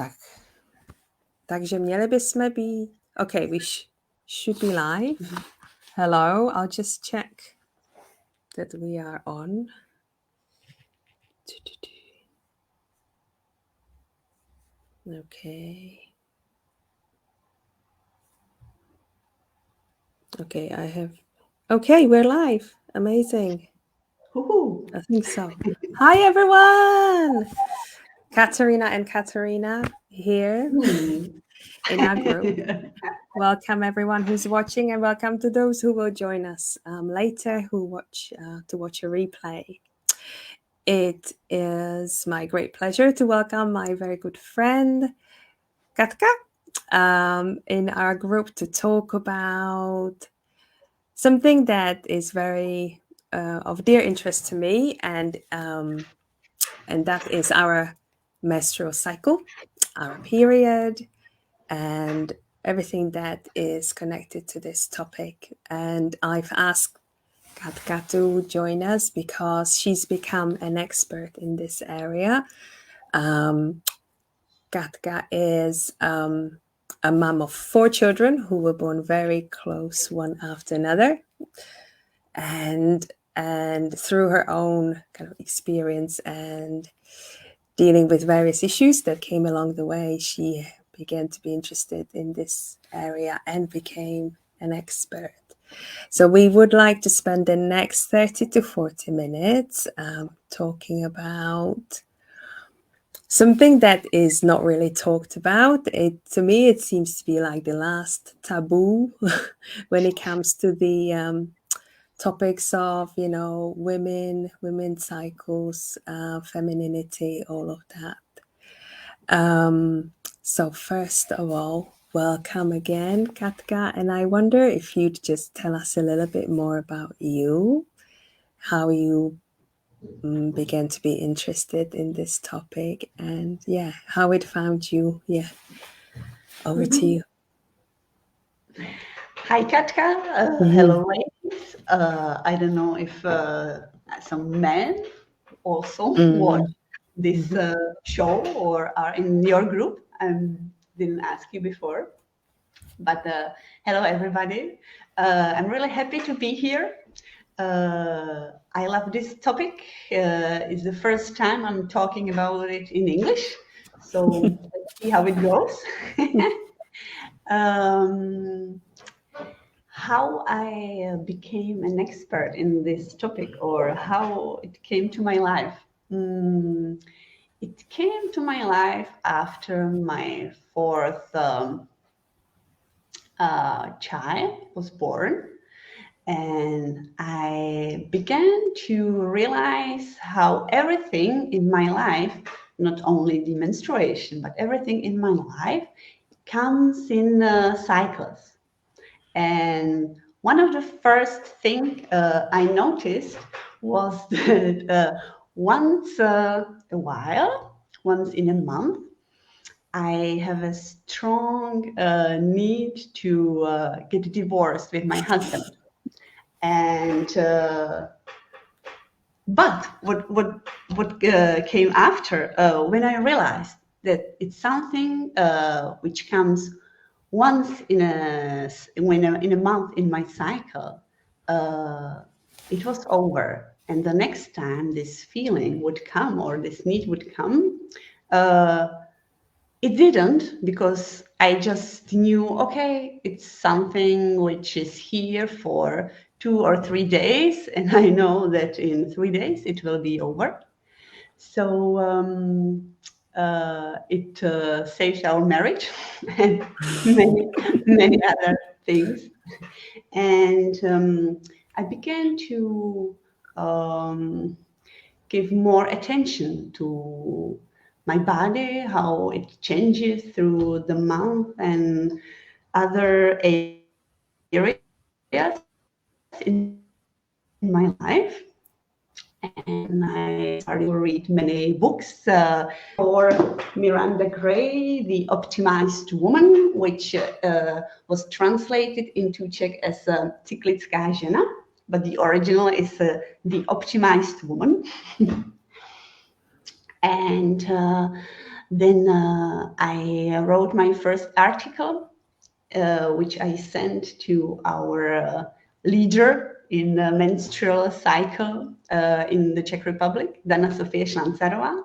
Tak. Takže měli bychom být... Okay, we should be live. Hello, I'll just check that we are on. Okay. Okay, I have... Okay, we're live. Amazing. Woohoo. I think so. Hi, everyone. Katerina here in our group. Welcome everyone who's watching, and welcome to those who will join us later who watch a replay. It is my great pleasure to welcome my very good friend Katka in our group to talk about something that is very of dear interest to me, and that is our menstrual cycle, our period, and everything that is connected to this topic. And I've asked Katka to join us because she's become an expert in this area. Katka is a mom of 4 children who were born very close one after another. And through her own kind of experience and dealing with various issues that came along the way, she began to be interested in this area and became an expert. So we would like to spend the next 30 to 40 minutes talking about something that is not really talked about. To me, it seems to be like the last taboo when it comes to the topics of, women's cycles, femininity, all of that. So first of all, welcome again, Katka. And I wonder if you'd just tell us a little bit more about you, how you began to be interested in this topic, and how it found you. Over to you. Hi, Katka. Hello, ladies. I don't know if some men also watch this show or are in your group. I didn't ask you before, but hello, everybody. I'm really happy to be here. I love this topic. It's the first time I'm talking about it in English, so let's see how it goes. How I became an expert in this topic, or how it came to my life. It came to my life after my 4th child was born, and I began to realize how everything in my life, not only the menstruation, but everything in my life comes in cycles. And one of the first things I noticed was that once a while, once in a month, I have a strong need to get divorced with my husband. And but what came after, when I realized that it's something which comes once in a month in my cycle, it was over. And the next time this feeling would come, or this need would come, it didn't, because I just knew, okay, it's something which is here for 2 or 3 days, and I know that in 3 days it will be over. So it saved our marriage and many other things. And I began to give more attention to my body, how it changes through the month and other areas in my life. And I started to read many books for Miranda Gray, The Optimized Woman, which was translated into Czech as Cyklická žena, but the original is The Optimized Woman. And Then I wrote my first article, which I sent to our leader in the menstrual cycle in the Czech Republic, Dana Sofia Šlancarová.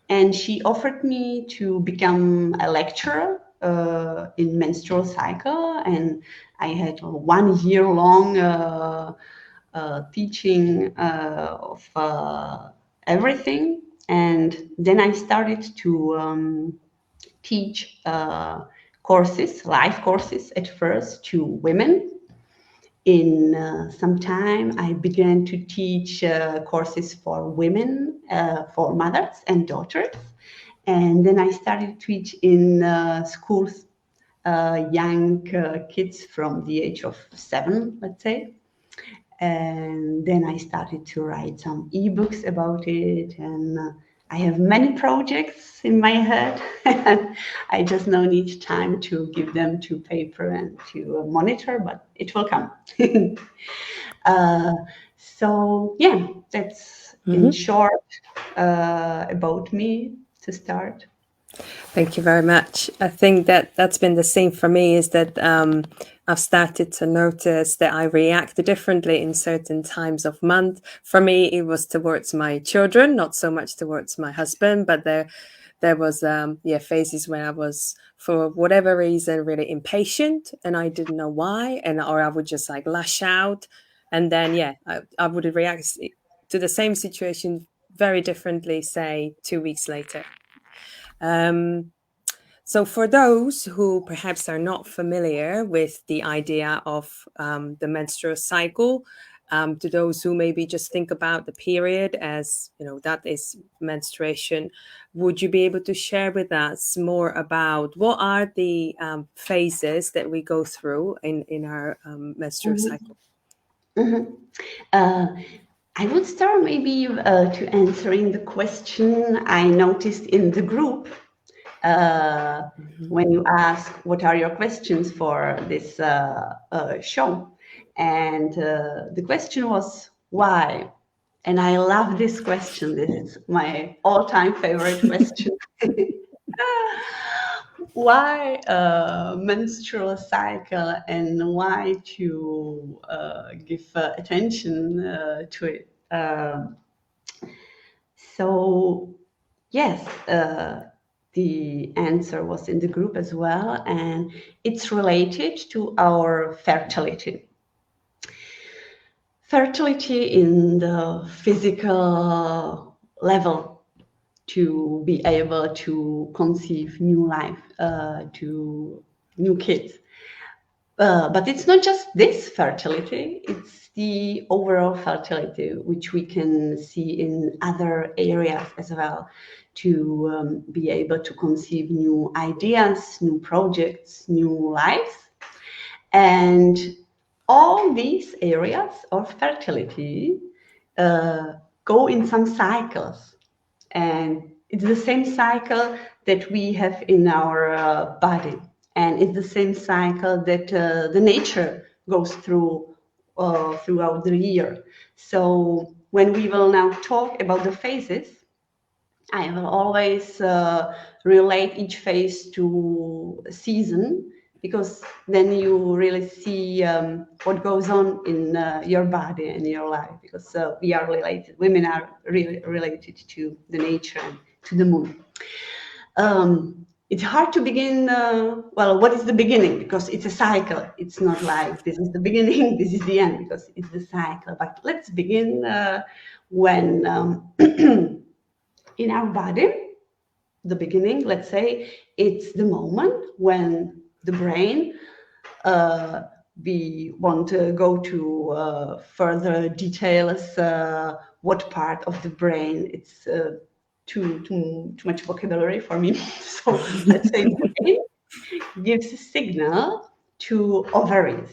And she offered me to become a lecturer in menstrual cycle. And I had a 1 year long teaching of everything. And then I started to teach courses, live courses at first to women. In some time, I began to teach courses for women, for mothers and daughters. And then I started to teach in schools, young kids from the age of 7, let's say. And then I started to write some ebooks about it. And I have many projects in my head. I just now need time to give them to paper and to monitor, but it will come. So yeah, that's in short about me to start. Thank you very much. I think that that's been the same for me, is that I've started to notice that I react differently in certain times of month. For me, it was towards my children, not so much towards my husband, but there was phases when I was, for whatever reason, really impatient, and I didn't know why, or I would just like lash out, and then I would react to the same situation very differently, say 2 weeks later. So for those who perhaps are not familiar with the idea of the menstrual cycle, to those who maybe just think about the period as, that is menstruation, would you be able to share with us more about what are the phases that we go through in our menstrual cycle? I would start maybe to answering the question I noticed in the group when you ask what are your questions for this show. And the question was why? And I love this question. This is my all-time favorite question. Why menstrual cycle, and why to give attention to it? So yes, the answer was in the group as well, and it's related to our fertility. Fertility in the physical level, to be able to conceive new life, to new kids. But it's not just this fertility, it's the overall fertility, which we can see in other areas as well, to be able to conceive new ideas, new projects, new lives. And all these areas of fertility go in some cycles. And it's the same cycle that we have in our body. And it's the same cycle that the nature goes through throughout the year. So when we will now talk about the phases, I will always relate each phase to a season, because then you really see what goes on in your body and your life, because we are related, women are really related to the nature and to the moon. It's hard to begin, well, what is the beginning? Because it's a cycle. It's not like this is the beginning, this is the end, because it's the cycle. But let's begin when in our body, the beginning, let's say, it's the moment when the brain, we want to go to further details, what part of the brain, it's too much vocabulary for me. So let's say the brain gives a signal to ovaries.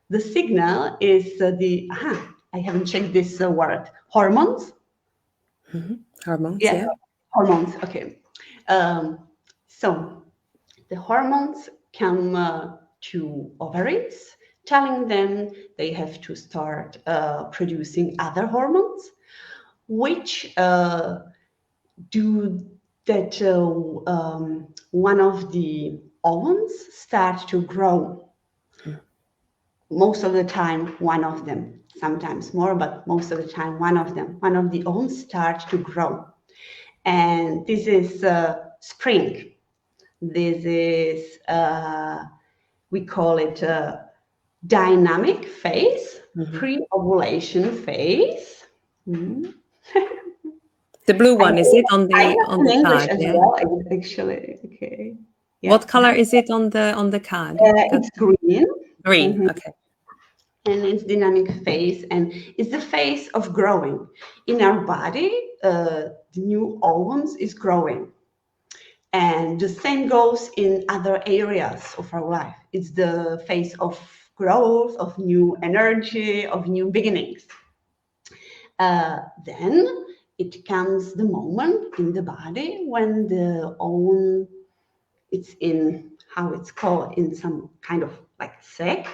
The signal is I haven't checked this word, hormones. Hormones, Yeah, hormones. Okay. So the hormones come to ovaries, telling them they have to start producing other hormones, which do that one of the ovens start to grow. Most of the time, one of them, sometimes more, but most of the time, one of the ovens start to grow. And this is spring. This is, we call it a dynamic phase, pre-ovulation phase. The blue one, is it I have on in the English card? as Yeah. well, actually. Okay. Yeah. What color is it on the card? It's green. Green. Okay. And it's dynamic phase, and it's the phase of growing. In our body, the new ovens is growing. And the same goes in other areas of our life. It's the phase of growth, of new energy, of new beginnings. Then it comes the moment in the body when the oven, it's in, how it's called, in some kind of like sac.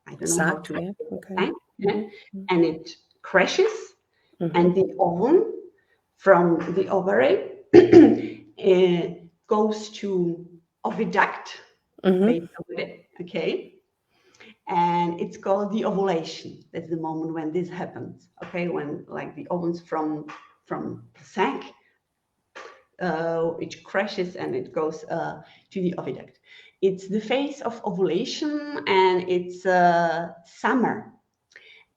I don't know how Sac, to yeah. Okay. explain. Yeah? And it crashes, and the oven from the ovary goes to oviduct, basically, okay? And it's called the ovulation. That's the moment when this happens, okay? When like the ovens from the sac, it crashes and it goes to the oviduct. It's the phase of ovulation, and it's summer.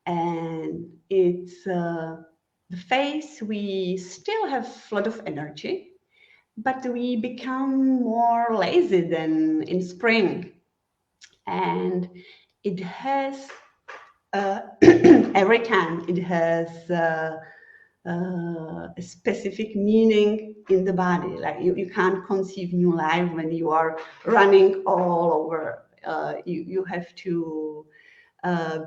And it's the phase we still have a lot of energy, but we become more lazy than in spring. And it has, every time it has a specific meaning in the body. Like you can't conceive new life when you are running all over. You have to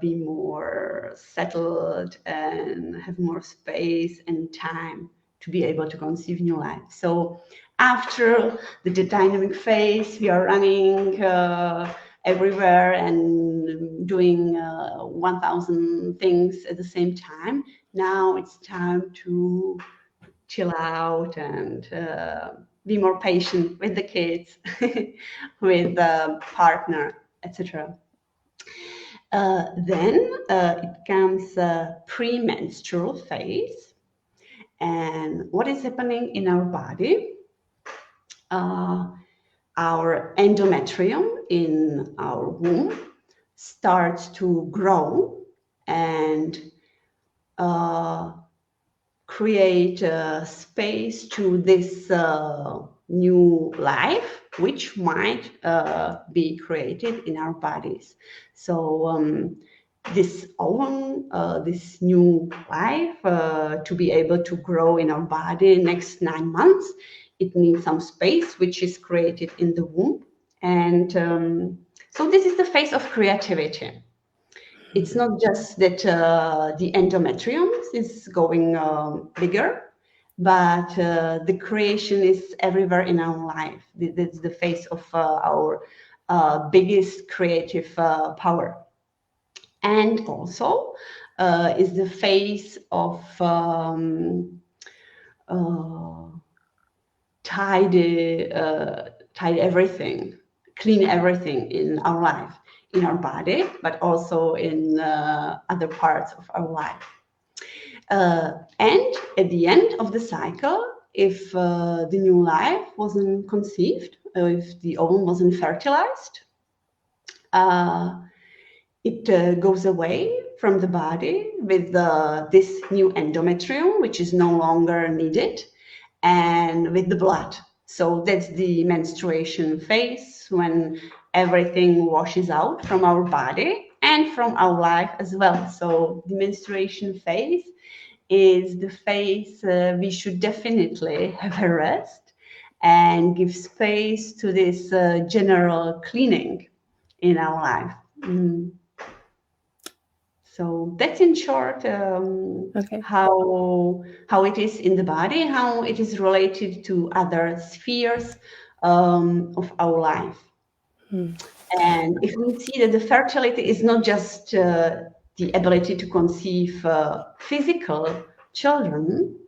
be more settled and have more space and time to be able to conceive new life. So after the dynamic phase, we are running everywhere and doing 1,000 things at the same time. Now it's time to chill out and be more patient with the kids, with the partner, etc. Then it comes premenstrual phase. And what is happening in our body? Our endometrium in our womb starts to grow and create a space to this new life, which might be created in our bodies. So this ovum, this new life, to be able to grow in our body next 9 months, it needs some space, which is created in the womb. And so this is the phase of creativity. It's not just that the endometrium is going bigger, but the creation is everywhere in our life. That's the phase of our biggest creative power. And also is the phase of tidy everything, clean everything in our life, in our body, but also in other parts of our life. And at the end of the cycle, if the new life wasn't conceived, if the ovum wasn't fertilized, it goes away from the body with this new endometrium, which is no longer needed, and with the blood. So that's the menstruation phase, when everything washes out from our body and from our life as well. So the menstruation phase is the phase we should definitely have a rest and give space to this general cleaning in our life. So that's in short Okay. how it is in the body, how it is related to other spheres of our life. And if we see that the fertility is not just the ability to conceive physical children,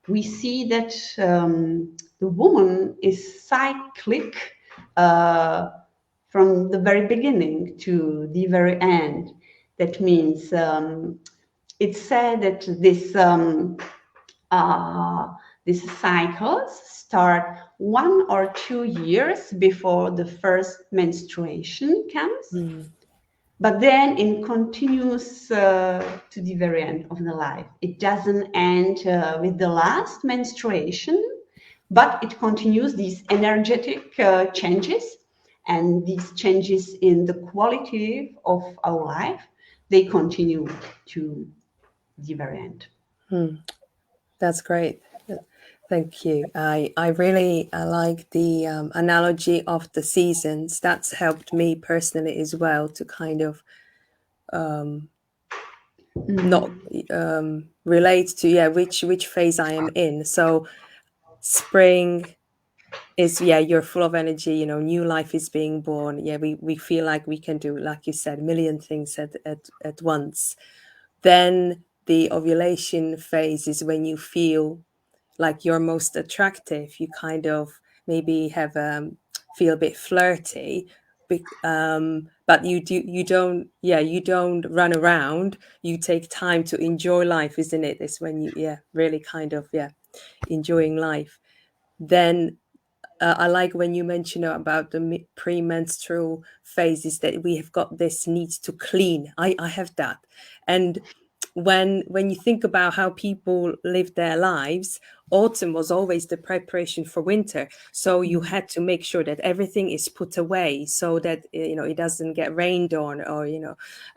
we see that the woman is cyclic uh, from the very beginning to the very end. That means it's said that uh, these cycles start 1 or 2 years before the first menstruation comes, Mm. but then it continues to the very end of the life. It doesn't end with the last menstruation, but it continues these energetic changes, and these changes in the quality of our life, they continue to the very end. Mm. That's great. Thank you. I really I like the analogy of the seasons. That's helped me personally as well to kind of not relate to, yeah, which phase I am in. So spring is, yeah, you're full of energy, new life is being born. Yeah, we feel like we can do, like you said, a million things at once. Then the ovulation phase is when you feel like you're most attractive. You kind of maybe have feel a bit flirty, but you don't run around. You take time to enjoy life, isn't it? It's when you, yeah, really kind of, yeah, enjoying life. Then I like when you mention about the premenstrual phases, that we have got this need to clean. I have that. And when you think about how people live their lives, autumn was always the preparation for winter. So you had to make sure that everything is put away so that it doesn't get rained on, or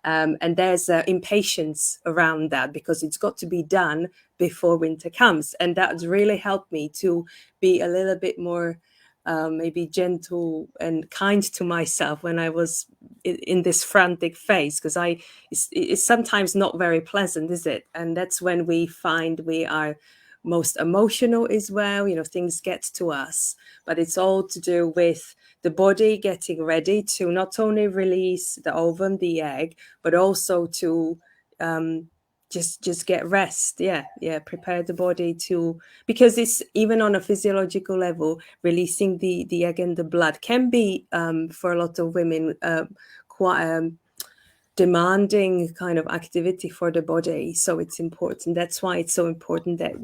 and there's impatience around that because it's got to be done before winter comes. And that's really helped me to be a little bit more maybe gentle and kind to myself when I was in this frantic phase, because it's sometimes not very pleasant, is it? And that's when we find we are most emotional as well. Things get to us, but it's all to do with the body getting ready to not only release the ovum, the egg, but also to um, just get rest. Yeah, prepare the body to, because it's even on a physiological level, releasing the egg and the blood can be for a lot of women quite demanding kind of activity for the body. So it's important. That's why it's so important that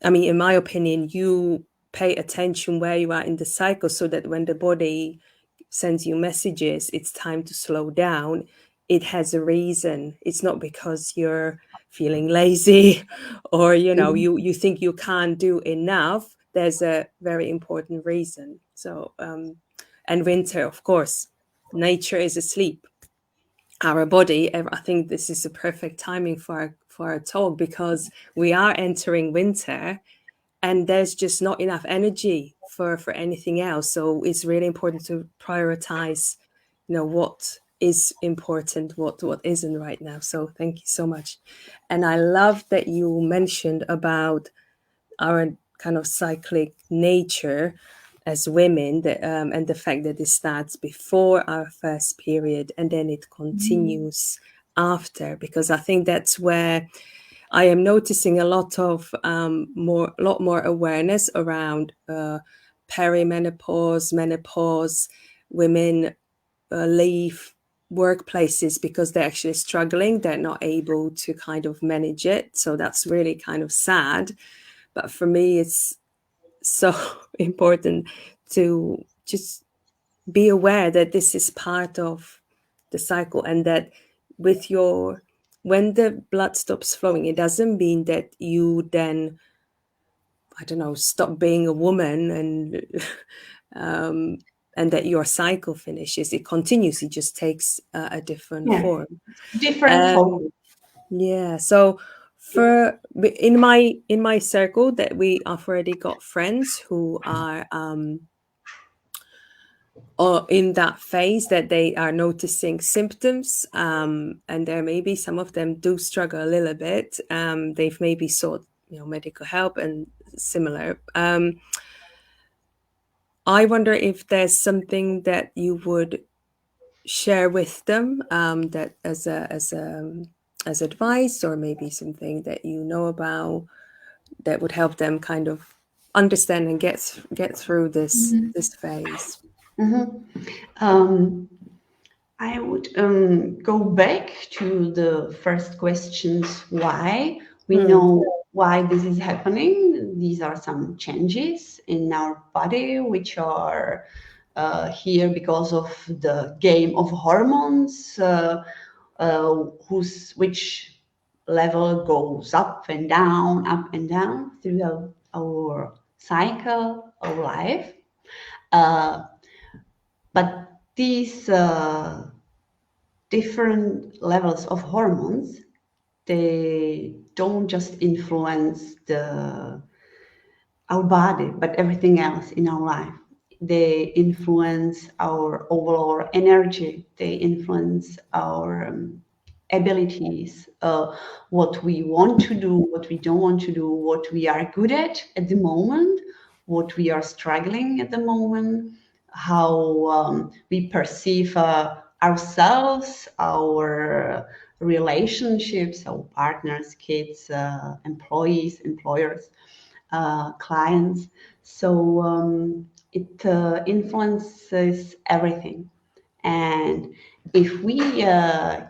in my opinion, you pay attention where you are in the cycle, so that when the body sends you messages, it's time to slow down. It has a reason. It's not because you're feeling lazy or you think you can't do enough. There's a very important reason. So and winter, of course, nature is asleep. Our body, I think this is a perfect timing for our talk, because we are entering winter and there's just not enough energy for anything else. So it's really important to prioritize what is important, what isn't right now. So thank you so much. And I love that you mentioned about our kind of cyclic nature as women, and the fact that it starts before our first period and then it continues after, because I think that's where I am noticing a lot more awareness around perimenopause, menopause. Women leave workplaces because they're actually struggling. They're not able to kind of manage it. So that's really kind of sad. But for me, it's so important to just be aware that this is part of the cycle, and that with your when the blood stops flowing, it doesn't mean that you then, I don't know, stop being a woman um, and that your cycle finishes. It continues. It just takes a different Yeah, form. different Um, focus. yeah. So for in my circle, that I've already got friends who are or in that phase, that they are noticing symptoms, and there may be some of them do struggle a little bit. They've maybe sought medical help and similar. I wonder if there's something that you would share with them, that as advice, or maybe something that about that would help them kind of understand and get through this phase? Um, I would go back to the first questions. Why? We Mm, know why this is happening. These are some changes in our body which are here because of the game of hormones, which level goes up and down throughout our cycle of life. Uh, but these different levels of hormones, they don't just influence our body, but everything else in our life. They influence our overall energy. They influence our abilities, what we want to do, what we don't want to do, what we are good at the moment, what we are struggling at the moment, how we perceive ourselves, our relationships, our partners, kids, employees, employers, clients. So it influences everything. And if we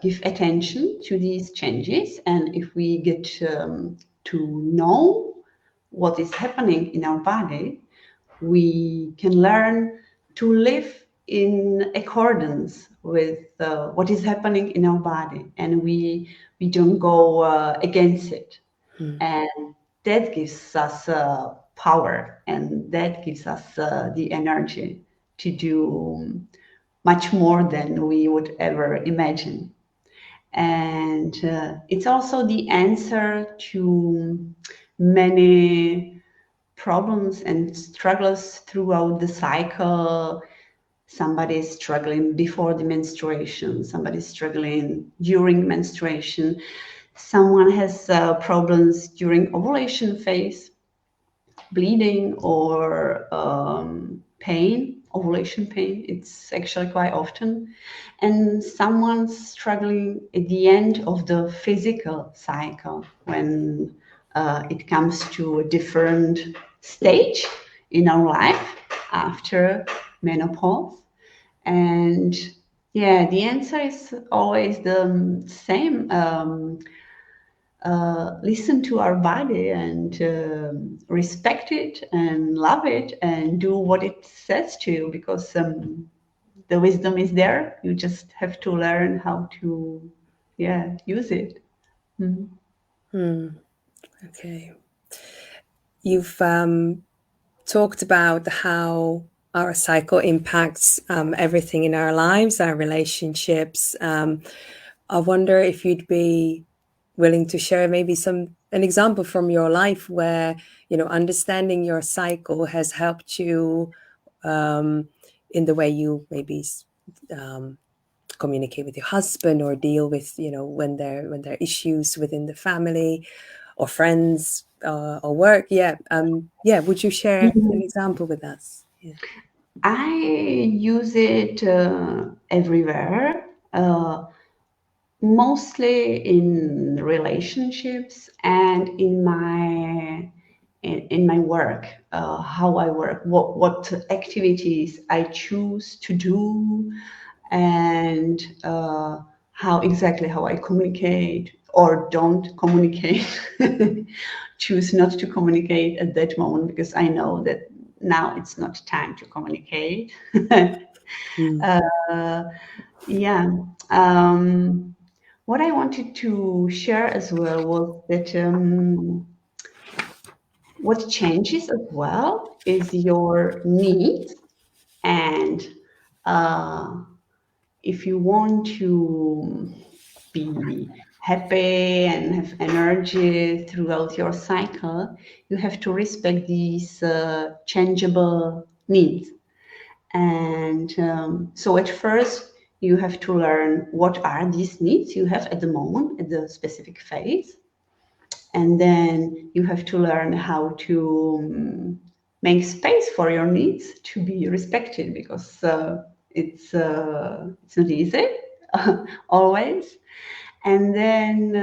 give attention to these changes, and if we get to know what is happening in our body, we can learn to live in accordance with what is happening in our body, and we don't go against it. mm, And that gives us power, and that gives us the energy to do much more than we would ever imagine. And it's also the answer to many problems and struggles throughout the cycle. Somebody is struggling before the menstruation, somebody is struggling during menstruation, someone has problems during ovulation phase, bleeding or pain, ovulation pain. It's actually quite often. And someone's struggling at the end of the physical cycle when it comes to a different stage in our life after menopause. And yeah, the answer is always the same. Listen to our body and respect it and love it and do what it says to you, because the wisdom is there. You just have to learn how to, yeah, use it. Mhm. mm. Okay. You've talked about how our cycle impacts everything in our lives, our relationships. I wonder if you'd be willing to share maybe an example from your life where understanding your cycle has helped you in the way you maybe um, communicate with your husband or deal with when there are issues within the family or friends or work. Yeah, would you share an example with us? Yeah. I use it everywhere. Mostly in relationships and in my work, how I work, what activities I choose to do, and how I communicate or don't communicate. Choose not to communicate at that moment because I know that now it's not time to communicate. Mm, uh, yeah. Um, what I wanted to share as well was that what changes as well is your needs. And uh, if you want to be happy and have energy throughout your cycle, you have to respect these changeable needs. And so at first, you have to learn what are these needs you have at the moment, at the specific phase. And then you have to learn how to make space for your needs to be respected, because it's not easy always. And then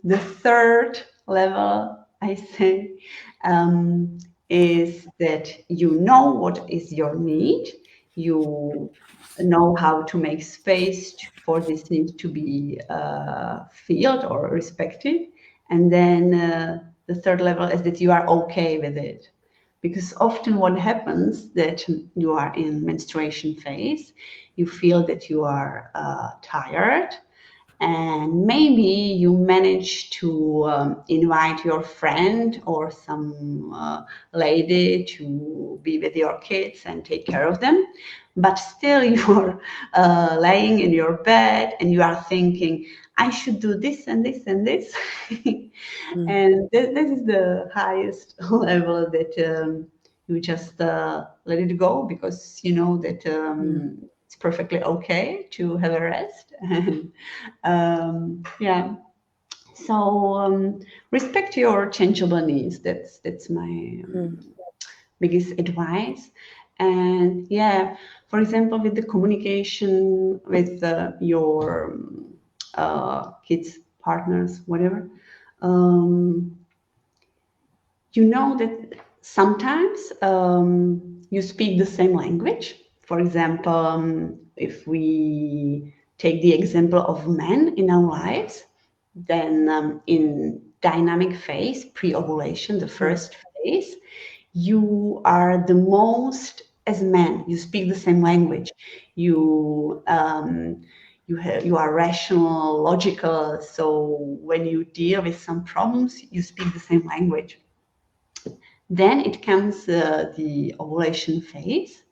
the third level I say, um, is that you know what is your need, you know how to make space for this need to be felt or respected, and then the third level is that you are okay with it. Because often what happens that you are in menstruation phase, you feel that you are tired, and maybe you manage to invite your friend or some lady to be with your kids and take care of them, but still you're laying in your bed and you are thinking, I should do this and this and this. Mm, And this is the highest level that you just let it go, because you know that mm, it's perfectly okay to have a rest. And yeah, so respect your changeable needs. That's my mm, biggest advice. And yeah, for example, with the communication with your kids, partners, whatever, um, you know that sometimes you speak the same language. For example, if we take the example of men in our lives, then in dynamic phase, pre-ovulation, the mm, first phase, you are the most as men. You speak the same language. You you are rational, logical. So when you deal with some problems, you speak the same language. Then it comes the ovulation phase,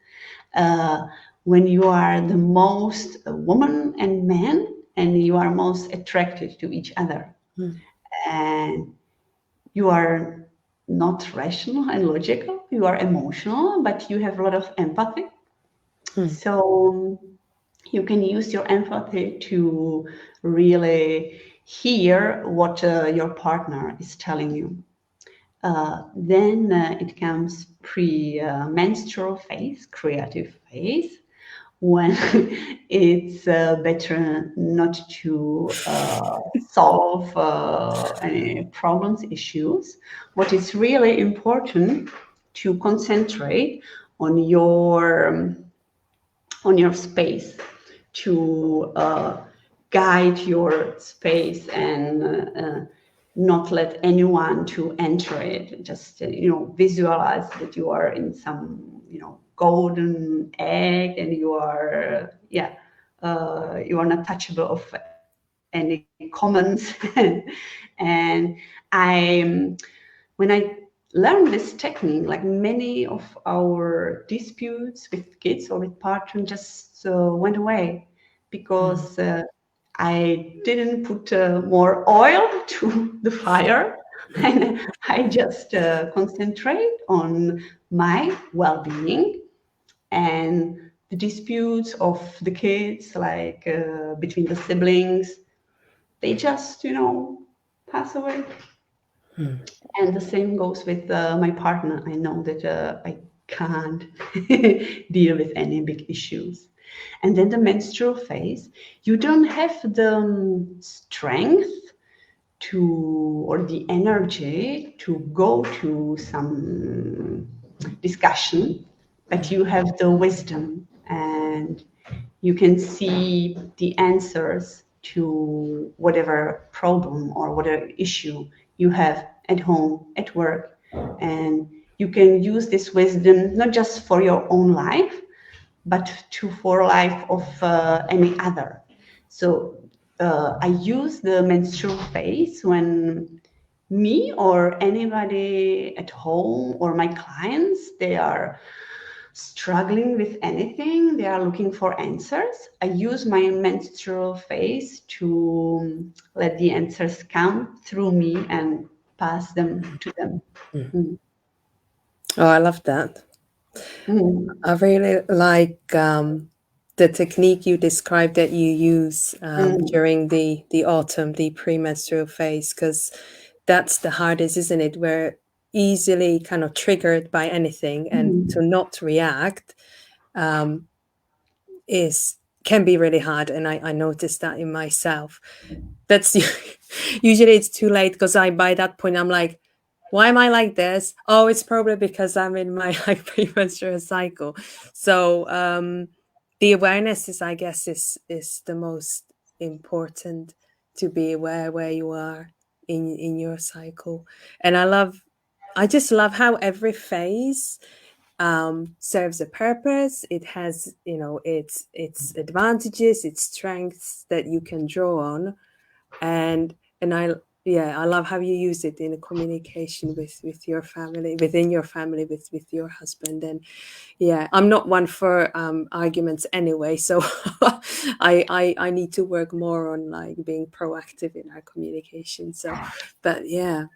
uh, when you are the most woman and man, and you are most attracted to each other. mm, And you are not rational and logical, you are emotional, but you have a lot of empathy. mm, So you can use your empathy to really hear what your partner is telling you. Then it comes pre-menstrual phase, creative phase, when it's better not to solve any problems, issues. What is really important to concentrate on your space, to guide your space and not let anyone to enter it. Just visualize that you are in some golden egg, and you are you are not touchable of any comments. And when I learned this technique, like many of our disputes with kids or with partners just went away, mm, because I didn't put more oil to the fire, and I just concentrate on my well-being. And the disputes of the kids, like between the siblings, they just pass away. mm, And the same goes with my partner. I know that I can't deal with any big issues. And then the menstrual phase, you don't have the strength to, or the energy to go to some discussion, but you have the wisdom, and you can see the answers to whatever problem or whatever issue you have at home, at work. And you can use this wisdom not just for your own life, but to for life of any other. So I use the menstrual phase when me or anybody at home or my clients, they are struggling with anything, they are looking for answers. I use my menstrual phase to let the answers come through me and pass them to them. mm. Mm. Oh, I love that. Mm. I really like the technique you described that you use Mm. during the autumn, the premenstrual phase, because that's the hardest, isn't it? We're easily kind of triggered by anything, and to Mm. not react um, is can be really hard. And I noticed that in myself. That's usually it's too late because I by that point I'm like, Why am I like this? Oh, it's probably because I'm in my like premenstrual cycle. So the awareness is, I guess, is the most important, to be aware where you are in your cycle. And I just love how every phase serves a purpose. It has, you know, its advantages, its strengths that you can draw on. And I, yeah, I love how you use it in a communication with your family, within your family, with your husband. And yeah, I'm not one for arguments anyway, so I need to work more on like being proactive in our communication. So, but yeah,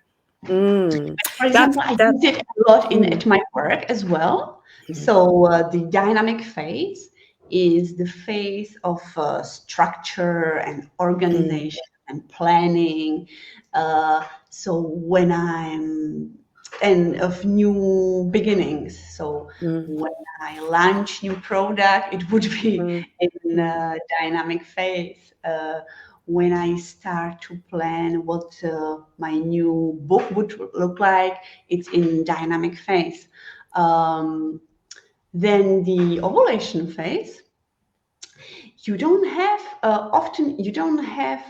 mm, For that example, I that use it a lot in mm, at my work as well. mm, So the dynamic phase is the phase of structure and mm, organization and planning. So when I'm and of new beginnings. So mm, when I launch new product, it would be mm, in mm, dynamic phase. When I start to plan what my new book would look like, it's in dynamic phase. Um, then the ovulation phase, you don't have often you don't have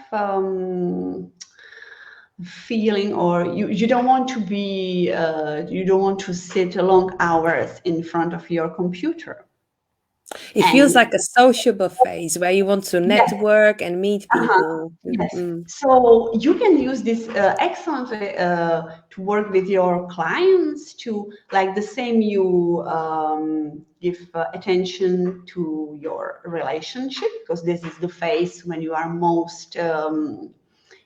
feeling, or you don't want to be you don't want to sit long hours in front of your computer. it feels And like a sociable phase where you want to yes. network and meet Uh-huh. people. Yes. Mm, So you can use this excellently to work with your clients, to like the same you give attention to your relationship, because this is the phase when you are most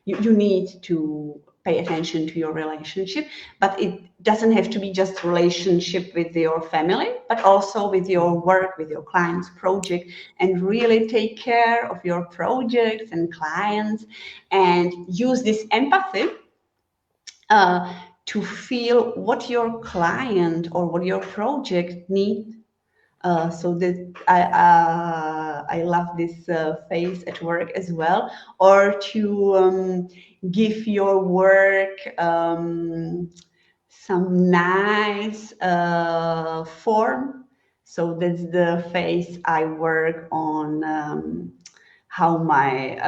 you need to pay attention to your relationship, but it doesn't have to be just relationship with your family, but also with your work, with your clients project, and really take care of your projects and clients, and use this empathy uh, to feel what your client or what your project need. So that I love this phase at work as well, or to give your work some nice form. So that's the phase I work on. How my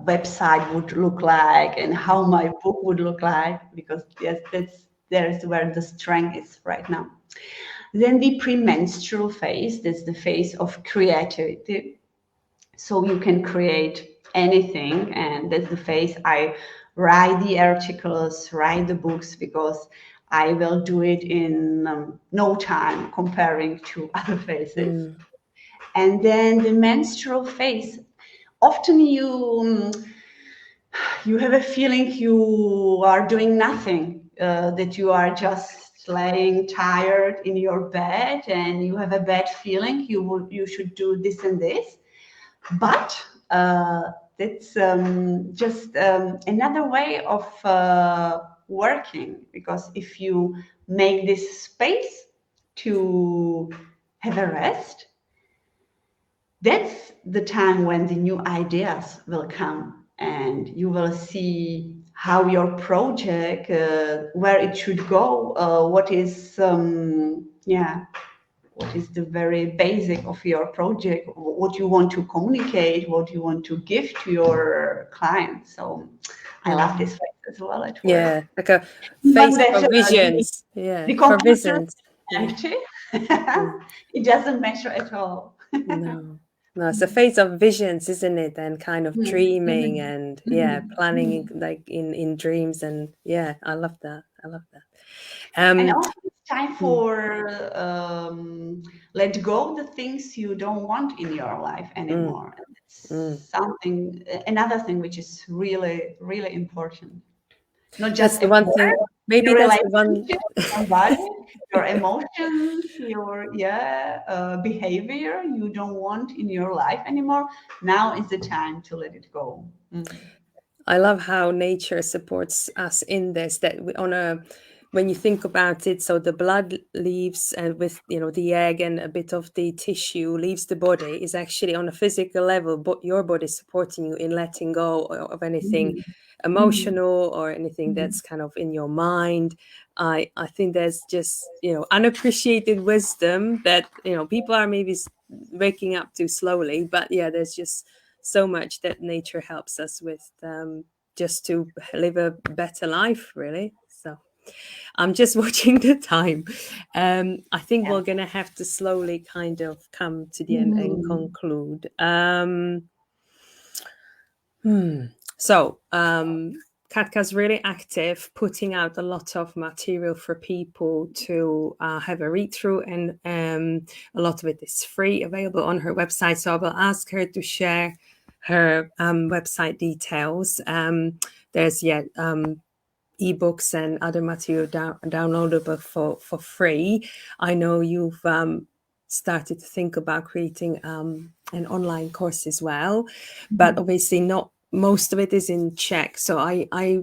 website would look like and how my book would look like, because yes, there's where the strength is right now. Then the premenstrual phase, that's the phase of creativity. So you can create anything, and that's the phase I write the articles, write the books, because I will do it in no time comparing to other phases. mm, And then the menstrual phase. Often you have a feeling you are doing nothing, that you are just laying tired in your bed and you have a bad feeling you should do this and this. But that's just another way of working, because if you make this space to have a rest, that's the time when the new ideas will come, and you will see how your project, where it should go, what is yeah, what is the very basic of your project, what you want to communicate, what you want to give to your clients. So I love mm. this phase as well at work. Yeah, like a Not phase that for visions. the Yeah, for computer visions. is Mm, empty. mm. It doesn't measure at all. No, no, it's a phase of visions, isn't it? And kind of Mhm, dreaming mhm, and yeah, mhm, planning mhm. like in dreams. And yeah, I love that. I love that. And Um, also it's time mm, for let go the things you don't want in your life mm, anymore. And mm. it's something, another thing which is really, really important. Not That's just the at one work, thing. Maybe your that's the one. relationship, somebody, your emotions, your behavior you don't want in your life anymore. Now is the time to let it go. Mm. I love how nature supports us in this. That we, on a when you think about it, so the blood leaves with the egg and a bit of the tissue leaves the body is actually on a physical level, but your body supporting you in letting go of anything Mhm. Mhm. emotional or anything Mhm. that's kind of in your mind. I think there's just unappreciated wisdom that people are maybe waking up too slowly, but yeah, there's just so much that nature helps us with, just to live a better life, really. So I'm just watching the time. I think Yeah. we're going to have to slowly kind of come to the end and Mhm. conclude. So, Katka's really active, putting out a lot of material for people to have a read through, and a lot of it is free, available on her website. So I will ask her to share her website details. There's ebooks and other material downloadable for free. I know you've started to think about creating an online course as well, but Mhm. obviously not most of it is in Czech. So I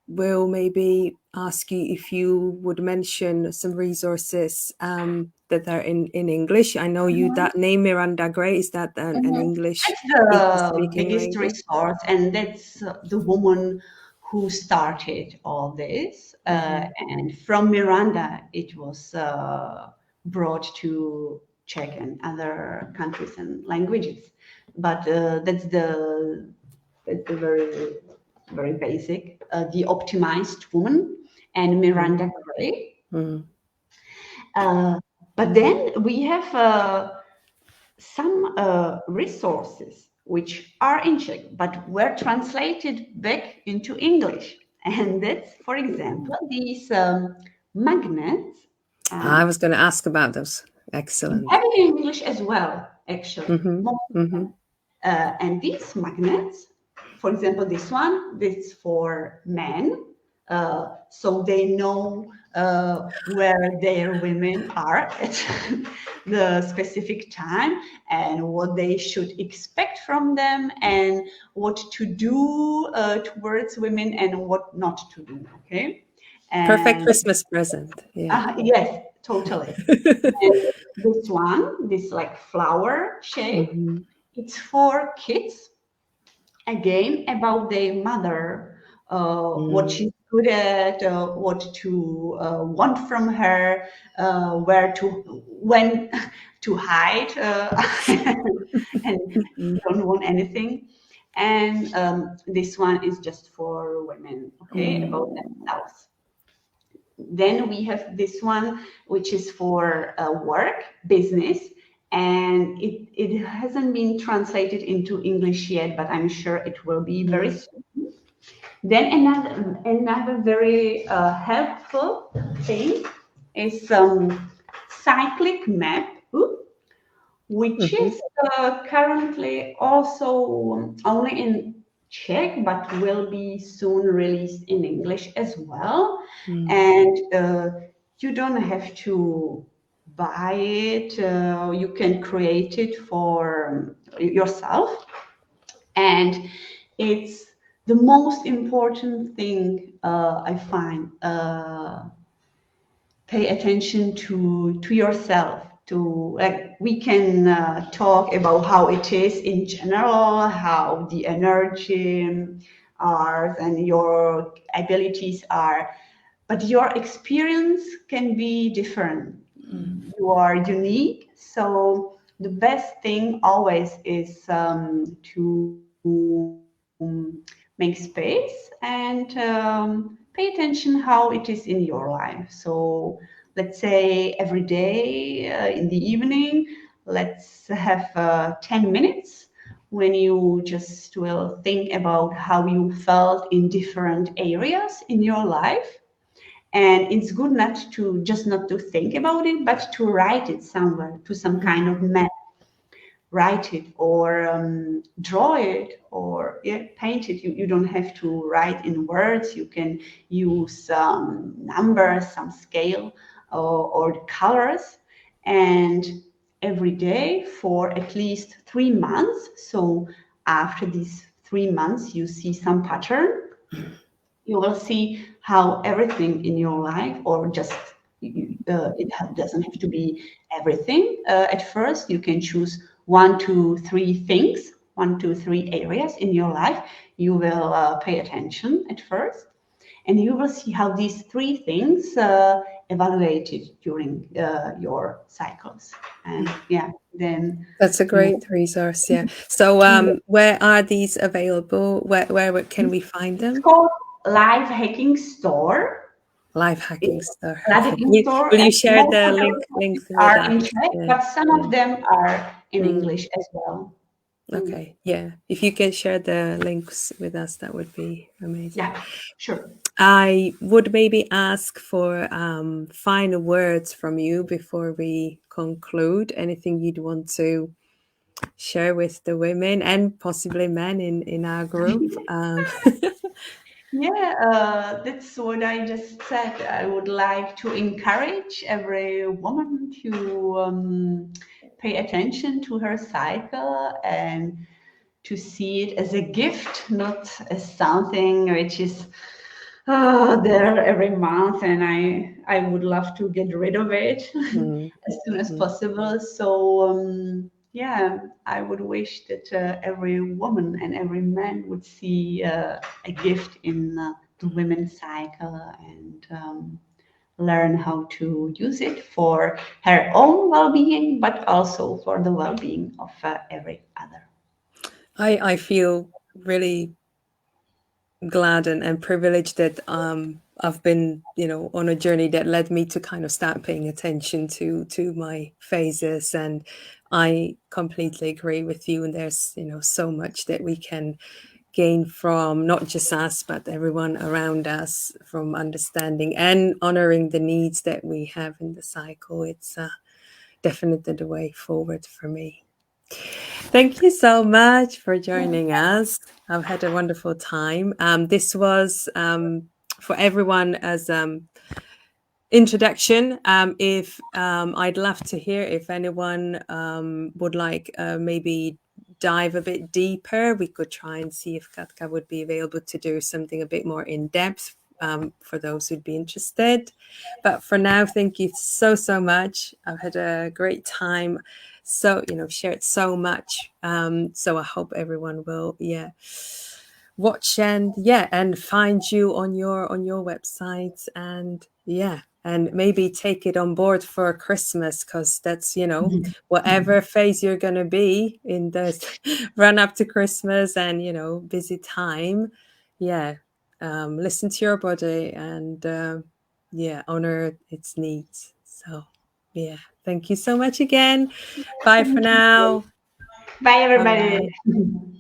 will maybe ask you if you would mention some resources that are in English. I know you that name Miranda Gray, is that an Mhm. English That's the speaking biggest lady? resource, and that's the woman who started all this. Mm-hmm. And from Miranda, it was brought to Czech and other countries and languages. But that's the very very basic. The optimized woman and Miranda Gray. Mm-hmm. Uh, but then we have some resources which are in Czech but were translated back into English. And that's, for example, these magnets. I Um, was going to ask about those. you Excellent. have it in English as well, actually. Mm-hmm. Most of Mm-hmm. them. And these magnets, for example, this is for men, so they know where their women are at the specific time and what they should expect from them and what to do towards women and what not to do. Okay, Perfect and Christmas present. Yeah. yes, totally. And this one, this like flower shape, Mm-hmm. it's for kids, again about their mother, what Mm. she's good at, what to want from her, where to when to hide, and don't want anything. And this one is just for women, okay, about Mm. themselves. Then we have this one, which is for work, business, and it hasn't been translated into English yet, but I'm sure it will be very Mm. soon. Then another very helpful thing is cyclic map, which Mm-hmm. is currently also only in Czech, but will be soon released in English as well. Mm. And you don't have to buy it, you can create it for yourself. And it's the most important thing I find. Pay attention to yourself, to like we can talk about how it is in general, how the energy are and your abilities are, but your experience can be different. You are unique, so the best thing always is to make space and pay attention how it is in your life. So let's say every day in the evening, let's have 10 minutes when you just will think about how you felt in different areas in your life. And it's good not to think about it, but to write it somewhere, to some kind of map. Write it or draw it or yeah, paint it. You don't have to write in words. You can use some numbers, some scale, or colors. And every day for at least 3 months. So after these 3 months, you see some pattern. you will see how everything in your life, or just doesn't have to be everything. At first, you can choose one, two, three things, one, two, three areas in your life. You will pay attention at first, and you will see how these three things evaluated during your cycles. And yeah, then That's a you. great resource. Yeah. So, where are these available? Where can we find It's them? called Life Hacking Store. Live hacking It's store. Life Okay. Hacking Store, Will and you share most the of the link resources with are in us? Czech, Yeah. but some of Yeah. them are in Mm, English as well. Mm. okay. Yeah. If you can share the links with us, that would be amazing. Yeah, sure. I would maybe ask for final words from you before we conclude. Anything you'd want to share with the women and possibly men in our group. Yeah, that's what I just said. I would like to encourage every woman to pay attention to her cycle and to see it as a gift, not as something which is there every month, and I would love to get rid of it Mm, as soon as mm. possible. So yeah, I would wish that every woman and every man would see a gift in the women's cycle, and learn how to use it for her own well-being, but also for the well-being of every other. I feel really glad and privileged that I've been, on a journey that led me to kind of start paying attention to my phases. And I completely agree with you. And there's, so much that we can gain from not just us, but everyone around us, from understanding and honoring the needs that we have in the cycle. It's definitely the way forward for me. Thank you so much for joining us. I've had a wonderful time. This was for everyone as introduction. If I'd love to hear if anyone would like maybe dive a bit deeper, we could try and see if Katka would be available to do something a bit more in depth for those who'd be interested. But for now, thank you so much. I've had a great time. So, shared so much. So I hope everyone will, yeah, watch and and find you on your website, and and maybe take it on board for Christmas, because that's whatever phase you're going to be in this run up to Christmas and busy time. Yeah, listen to your body and honor its needs. So yeah, thank you so much again. Bye for Thank you. now. Bye, Bye everybody. bye.